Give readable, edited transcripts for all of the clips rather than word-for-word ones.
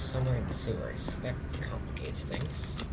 somewhere in the sewers. That complicates things.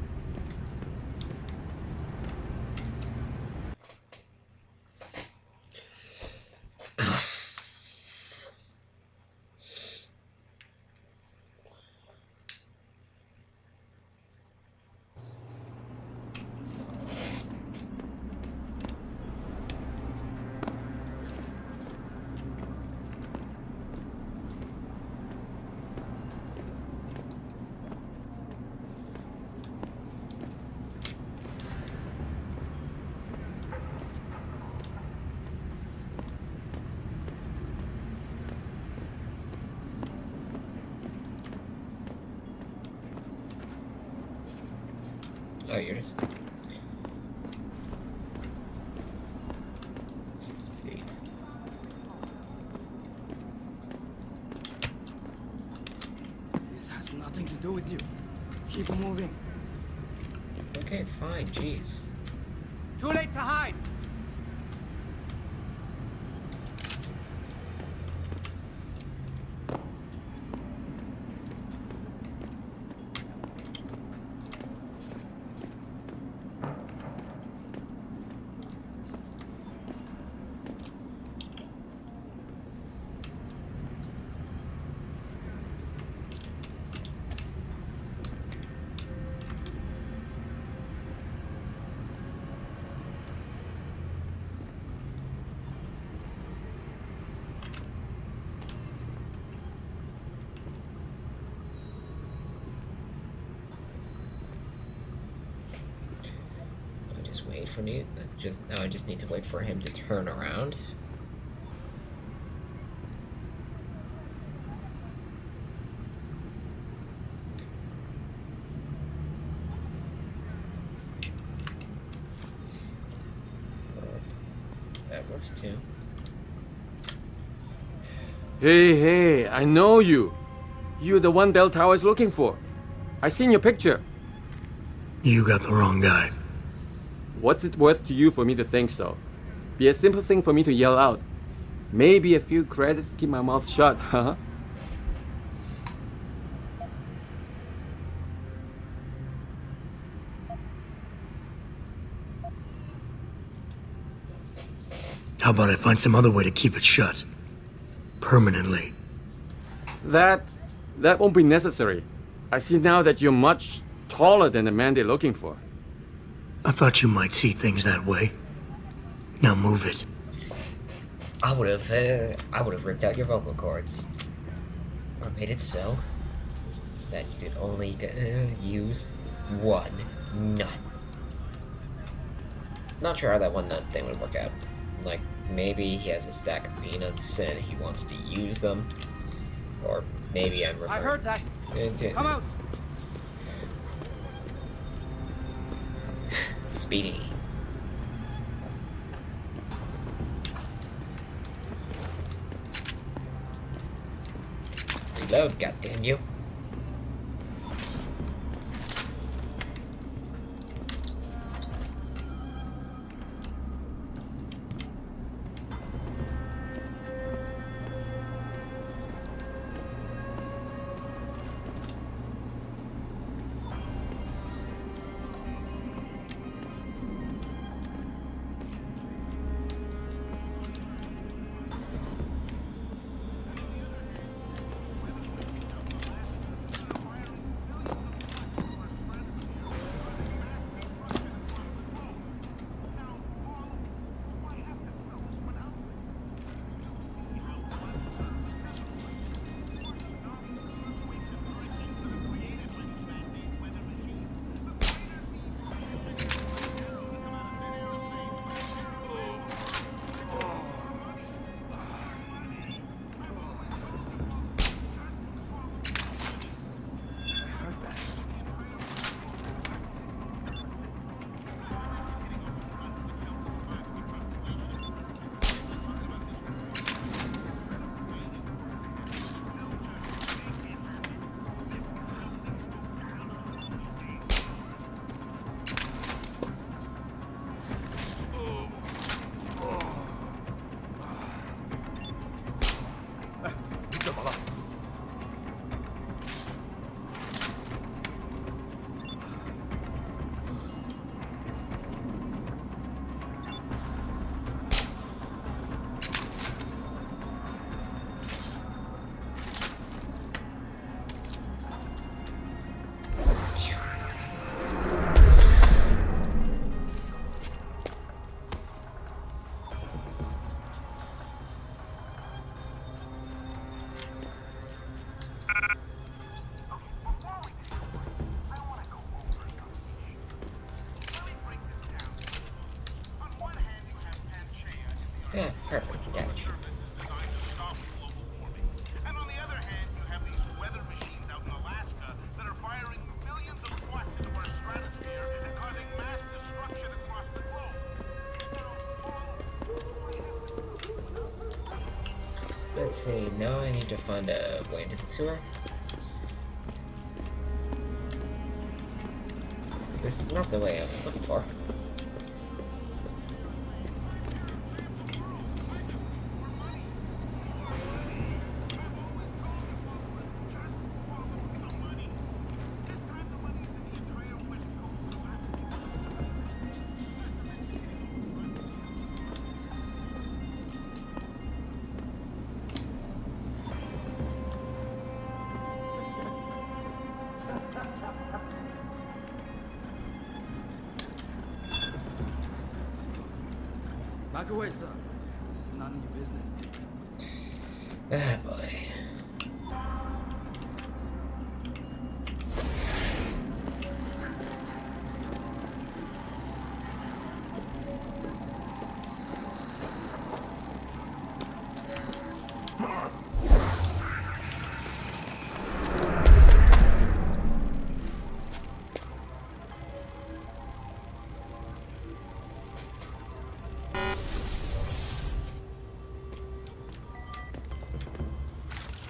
Oh, you're just... Let's see. This has nothing to do with you. Keep moving. Okay, fine, jeez. Too late to hide! Wait for me. Now I just need to wait for him to turn around. That works too. Hey, I know you. You're the one Bell Tower is looking for. I seen your picture. You got the wrong guy. What's it worth to you for me to think so? Be a simple thing for me to yell out. Maybe a few credits keep my mouth shut, huh? How about I find some other way to keep it shut? Permanently. That won't be necessary. I see now that you're much taller than the man they're looking for. I thought you might see things that way. Now move it. I would have ripped out your vocal cords, or made it so that you could only use one nut. Not sure how that one nut thing would work out. Like, maybe he has a stack of peanuts and he wants to use them, or maybe I'm referring. I heard that. Come out. Speedy. Reload, goddamn you. Yeah, perfect. Damage. And on the other hand, you have these weather machines out in Alaska that are firing millions of watts into our stratosphere and causing mass destruction across the globe. Let's see, now I need to find a way into the sewer. This is not the way I was looking for. Back away, sir. This is none of your business. Ah, boy.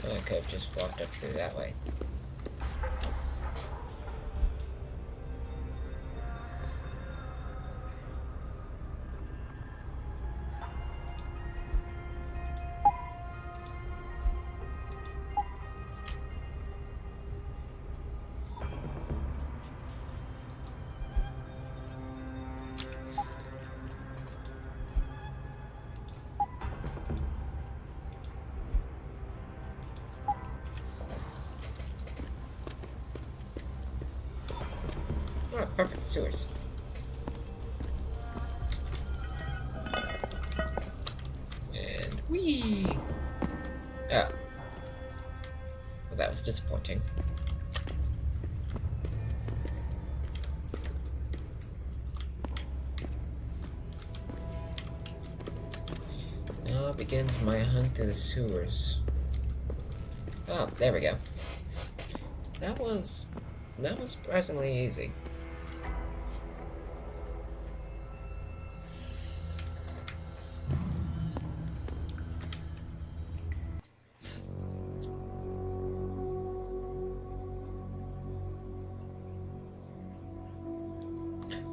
I could have just walked up through that way. Oh, perfect, sewers. And whee! Oh. Well, that was disappointing. Now begins my hunt through the sewers. Oh, there we go. That was surprisingly easy.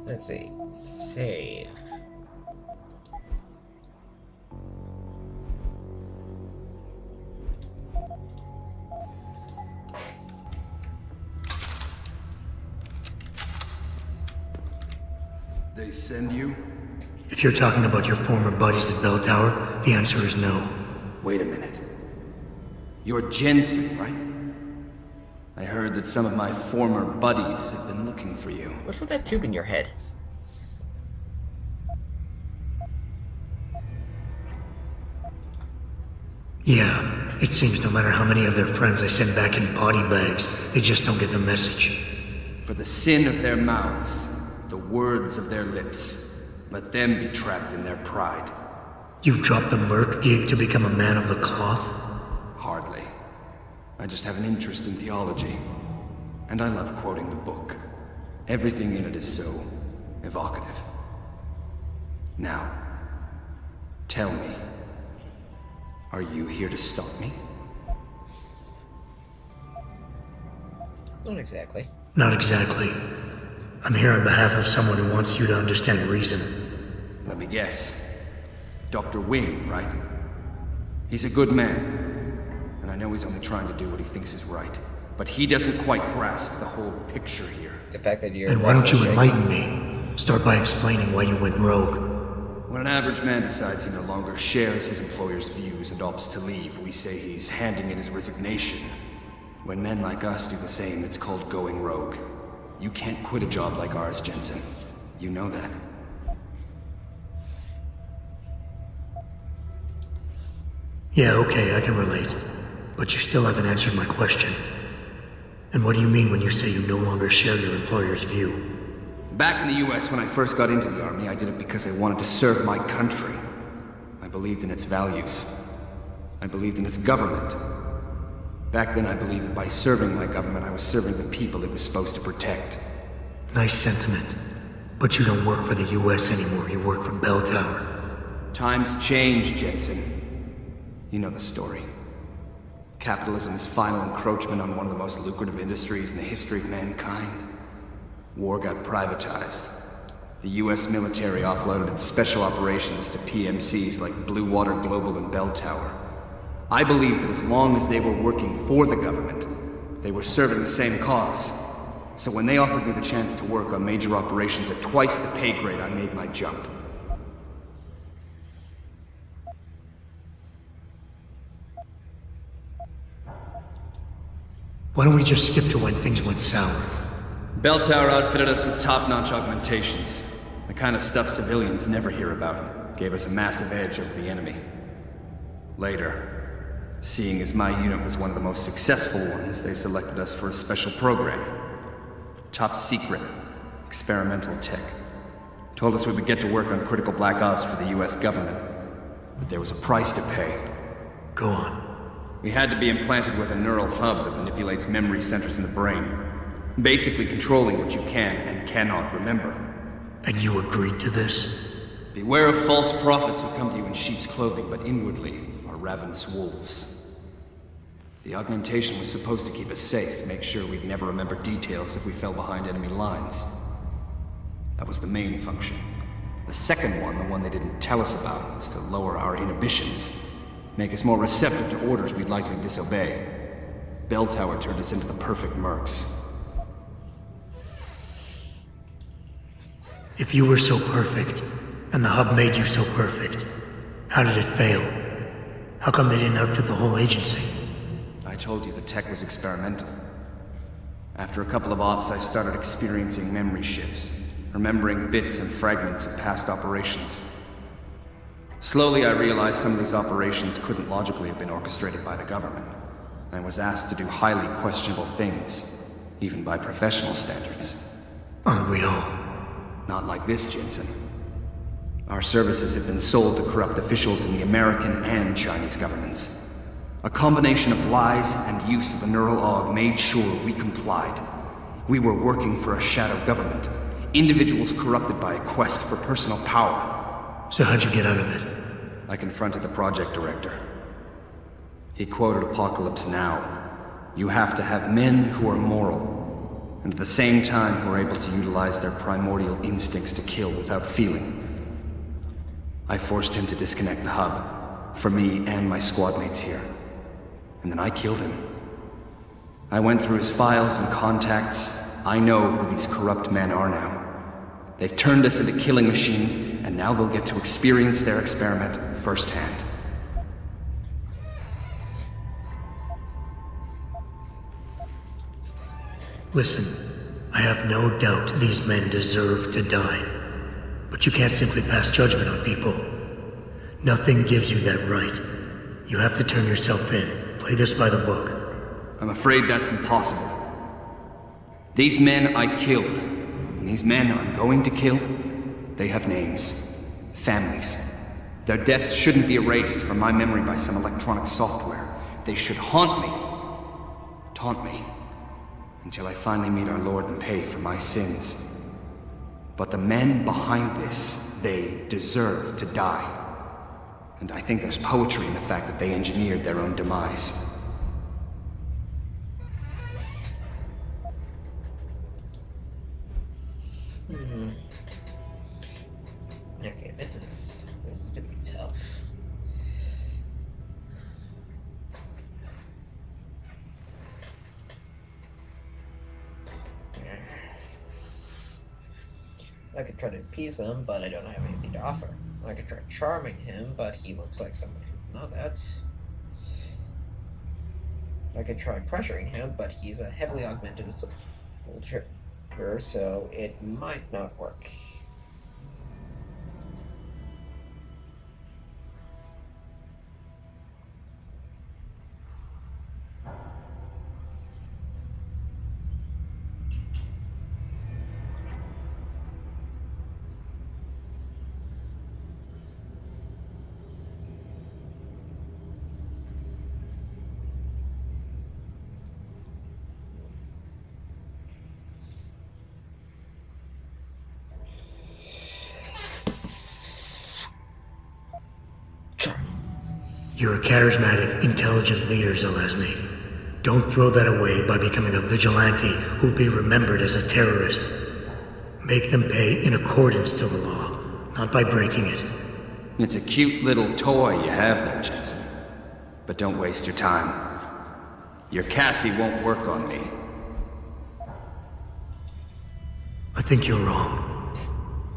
Let's see. Save. They send you? If you're talking about your former buddies at Bell Tower, the answer is no. Wait a minute. You're Jensen, right? I heard that some of my former buddies have been looking for you. What's with that tube in your head? Yeah, it seems no matter how many of their friends I send back in body bags, they just don't get the message. For the sin of their mouths, the words of their lips, let them be trapped in their pride. You've dropped the merc gig to become a man of the cloth? Hardly. I just have an interest in theology. And I love quoting the book. Everything in it is so evocative. Now, tell me, are you here to stop me? Not exactly. Not exactly. I'm here on behalf of someone who wants you to understand reason. Let me guess. Dr. Wing, right? He's a good man. And I know he's only trying to do what he thinks is right. But he doesn't quite grasp the whole picture here. The fact that you're... Then why don't you enlighten me? Start by explaining why you went rogue. When an average man decides he no longer shares his employer's views and opts to leave, we say he's handing in his resignation. When men like us do the same, it's called going rogue. You can't quit a job like ours, Jensen. You know that. Yeah, okay, I can relate. But you still haven't answered my question. And what do you mean when you say you no longer share your employer's view? Back in the US, when I first got into the army, I did it because I wanted to serve my country. I I believed in its values. I believed in its government. Back then I believed that by serving my government, I was serving the people it was supposed to protect. Nice sentiment. But you don't work for the US anymore, you work for Bell Tower. Times change, Jensen. You know the story. Capitalism's final encroachment on one of the most lucrative industries in the history of mankind. War got privatized. The US military offloaded its special operations to PMCs like Blue Water Global and Bell Tower. I believed that as long as they were working for the government, they were serving the same cause. So when they offered me the chance to work on major operations at twice the pay grade, I made my jump. Why don't we just skip to when things went sour? Bell Tower outfitted us with top-notch augmentations. The kind of stuff civilians never hear about. Gave us a massive edge over the enemy. Later, seeing as my unit was one of the most successful ones, they selected us for a special program. Top secret, experimental tech. Told us we would get to work on critical black ops for the US government. But there was a price to pay. Go on. We had to be implanted with a neural hub that manipulates memory centers in the brain. Basically controlling what you can and cannot remember. And you agreed to this? Beware of false prophets who come to you in sheep's clothing, but inwardly are ravenous wolves. The augmentation was supposed to keep us safe, make sure we'd never remember details if we fell behind enemy lines. That was the main function. The second one, the one they didn't tell us about, was to lower our inhibitions. Make us more receptive to orders we'd likely disobey. Bell Tower turned us into the perfect mercs. If you were so perfect, and the hub made you so perfect, how did it fail? How come they didn't outfit the whole agency? I told you the tech was experimental. After a couple of ops, I started experiencing memory shifts, remembering bits and fragments of past operations. Slowly, I realized some of these operations couldn't logically have been orchestrated by the government, and was asked to do highly questionable things, even by professional standards. Aren't we all? Not like this, Jensen. Our services have been sold to corrupt officials in the American and Chinese governments. A combination of lies and use of the neural aug made sure we complied. We were working for a shadow government, individuals corrupted by a quest for personal power. So how'd you get out of it? I confronted the project director. He quoted Apocalypse Now. You have to have men who are moral, and at the same time who are able to utilize their primordial instincts to kill without feeling. I forced him to disconnect the hub, for me and my squad mates here. And then I killed him. I went through his files and contacts. I know who these corrupt men are now. They've turned us into killing machines, and now they'll get to experience their experiment firsthand. Listen, I have no doubt these men deserve to die. But you can't simply pass judgment on people. Nothing gives you that right. You have to turn yourself in. Play this by the book. I'm afraid that's impossible. These men I killed, and these men I'm going to kill, they have names, families. Their deaths shouldn't be erased from my memory by some electronic software. They should haunt me, taunt me, until I finally meet our Lord and pay for my sins. But the men behind this, they deserve to die. And I think there's poetry in the fact that they engineered their own demise. Okay, this is gonna be tough. I could try to appease him, but I don't have anything to offer. I could try charming him, but he looks like someone who would know that. I could try pressuring him, but he's a heavily augmented soldier, so it might not work. You're a charismatic, intelligent leader, Zelazny. Don't throw that away by becoming a vigilante who'll be remembered as a terrorist. Make them pay in accordance to the law, not by breaking it. It's a cute little toy you have there, Jensen. But don't waste your time. Your Cassie won't work on me. I think you're wrong.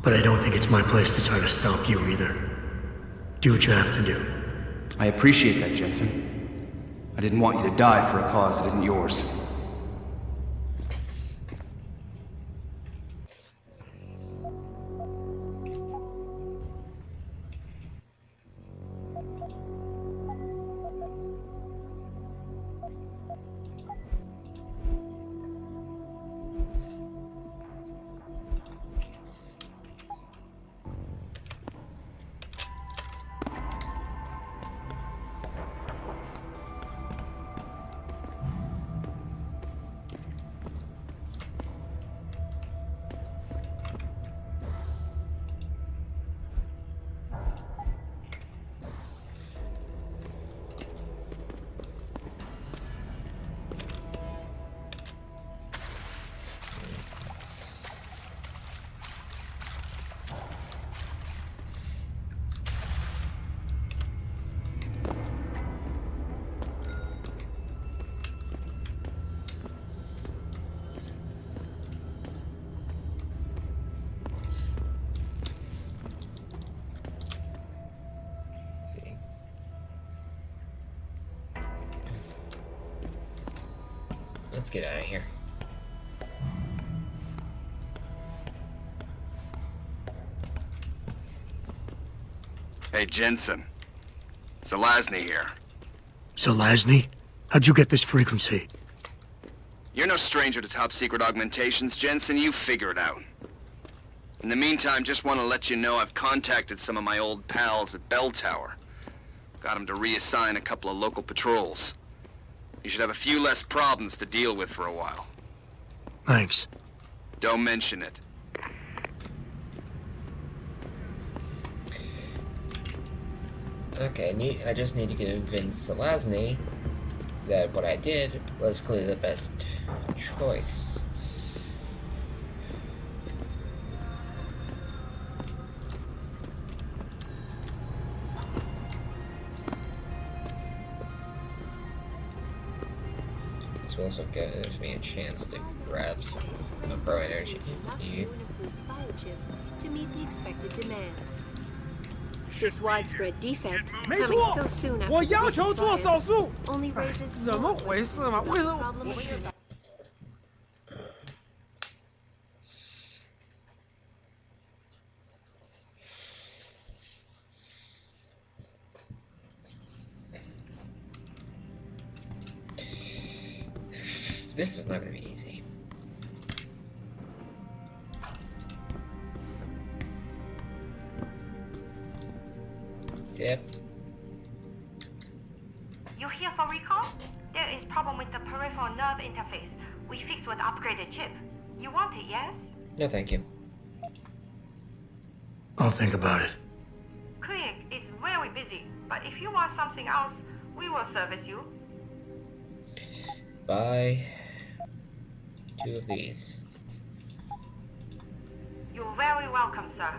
But I don't think it's my place to try to stop you either. Do what you have to do. I appreciate that, Jensen. I didn't want you to die for a cause that isn't yours. Let's get out of here. Hey, Jensen. Zelazny here. Zelazny? How'd you get this frequency? You're no stranger to top-secret augmentations, Jensen. You figure it out. In the meantime, just want to let you know I've contacted some of my old pals at Bell Tower. Got them to reassign a couple of local patrols. You should have a few less problems to deal with for a while. Thanks. Don't mention it. Okay, I just need to convince Zelazny that what I did was clearly the best choice. This will also give me a chance to grab some pro energy. To meet the expected demand. This widespread defect, 没 coming 错 so soon after 我 the 要求 recent 做手 fires, 术。 only raises 怎么回事嘛？为什么？ problem with your This is not going to be easy. Yep. You here for recall? There is problem with the peripheral nerve interface. We fixed with upgraded chip. You want it, yes? No, thank you. I'll think about it. Clinic is very busy, but if you want something else, we will service you. Buy 2 of these. You're very welcome, sir.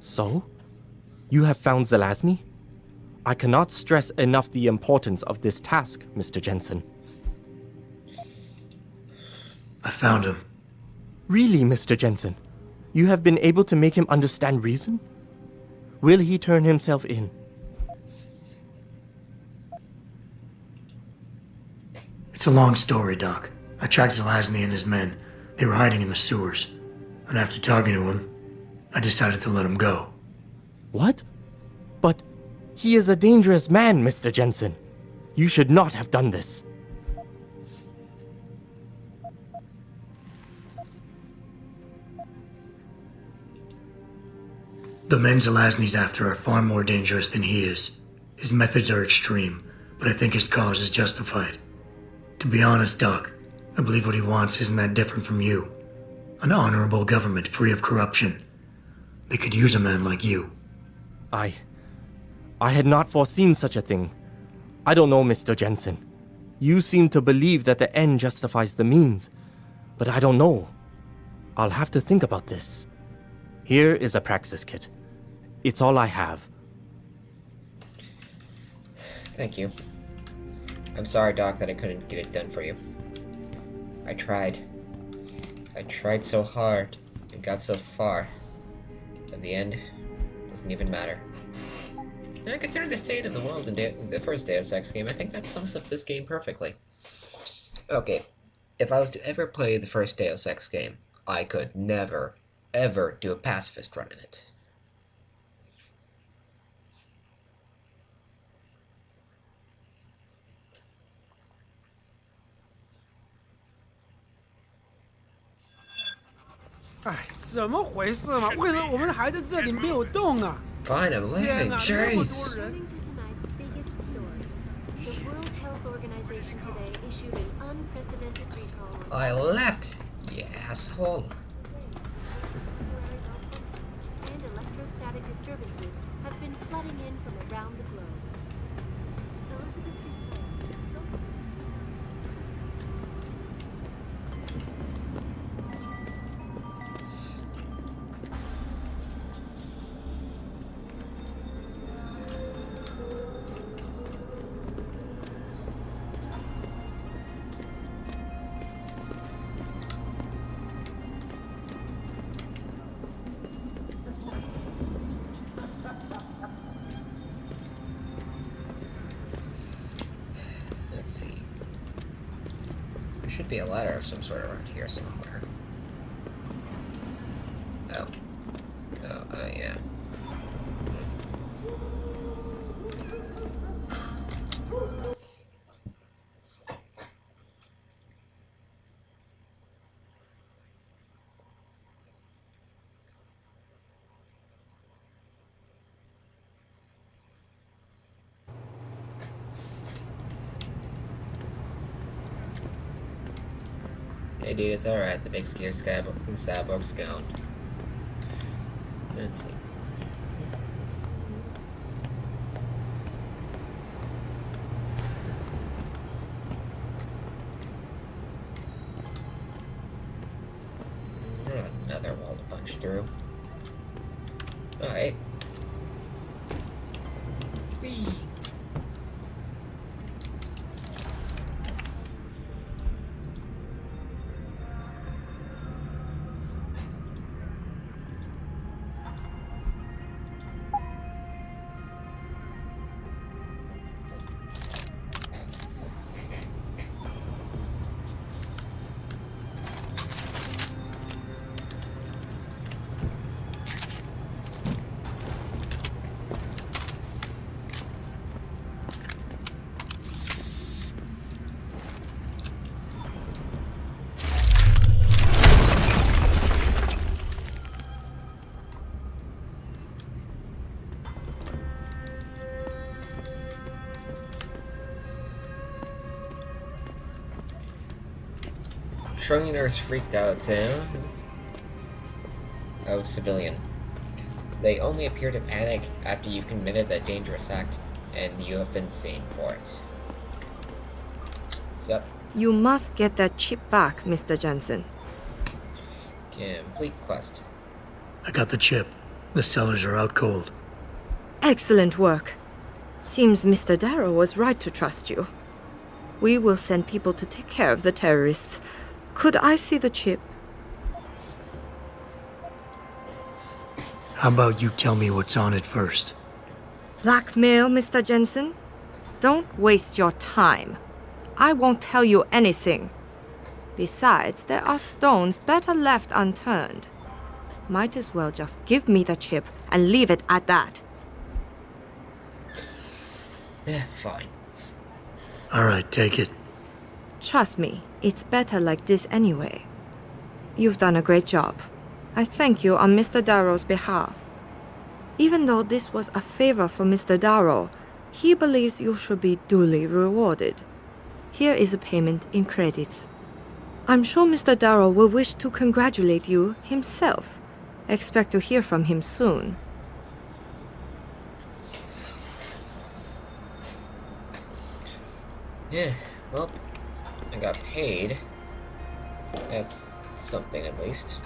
So? You have found Zelazny? I cannot stress enough the importance of this task, Mr. Jensen. I found him. Really, Mr. Jensen? You have been able to make him understand reason? Will he turn himself in? It's a long story, Doc. I tracked Zelazny and his men. They were hiding in the sewers. And after talking to him, I decided to let him go. What? But he is a dangerous man, Mr. Jensen. You should not have done this. The men Zelazny's after are far more dangerous than he is. His methods are extreme, but I think his cause is justified. To be honest, Doc, I believe what he wants isn't that different from you. An honorable government free of corruption. They could use a man like you. I had not foreseen such a thing. I don't know, Mr. Jensen. You seem to believe that the end justifies the means, but I don't know. I'll have to think about this. Here is a praxis kit. It's all I have. Thank you. I'm sorry, Doc, that I couldn't get it done for you. I tried. I tried so hard and got so far. In the end, it doesn't even matter. And considering the state of the world in the first Deus Ex game, I think that sums up this game perfectly. Okay, if I was to ever play the first Deus Ex game, I could never, ever do a pacifist run in it.怎么回事嘛？为什么我们还在这里没有动啊？ Fine, I'm 天 leaving. 哪，那么 Jeez. 多人！ According to tonight's biggest story, the World Health Organization today issued an unprecedented recall on I left, you asshole. and electrostatic disturbances have been flooding in from around the globe. Let's see. There should be a ladder of some sort around here somewhere. Oh. Oh, yeah. Hey dude, it's alright. The big scare cyborg's gone. Let's see. Another wall to punch through. Alright. Whee! Schrodinger's freaked out too. Oh, civilian. They only appear to panic after you've committed a dangerous act, and you have been seen for it. What's up? You must get that chip back, Mr. Jensen. Complete quest. I got the chip. The cellars are out cold. Excellent work. Seems Mr. Darrow was right to trust you. We will send people to take care of the terrorists. Could I see the chip? How about you tell me what's on it first? Blackmail, Mr. Jensen? Don't waste your time. I won't tell you anything. Besides, there are stones better left unturned. Might as well just give me the chip and leave it at that. Yeah, fine. Alright, take it. Trust me, it's better like this anyway. You've done a great job. I thank you on Mr. Darrow's behalf. Even though this was a favor for Mr. Darrow, he believes you should be duly rewarded. Here is a payment in credits. I'm sure Mr. Darrow will wish to congratulate you himself. Expect to hear from him soon. Yeah, well, I got paid. That's something at least.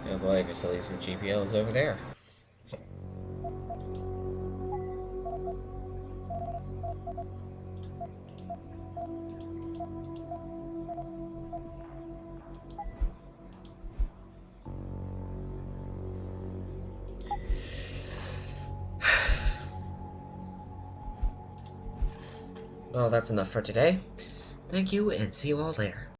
Oh boy, Vasily's GPL is over there. Well, that's enough for today. Thank you, and see you all later.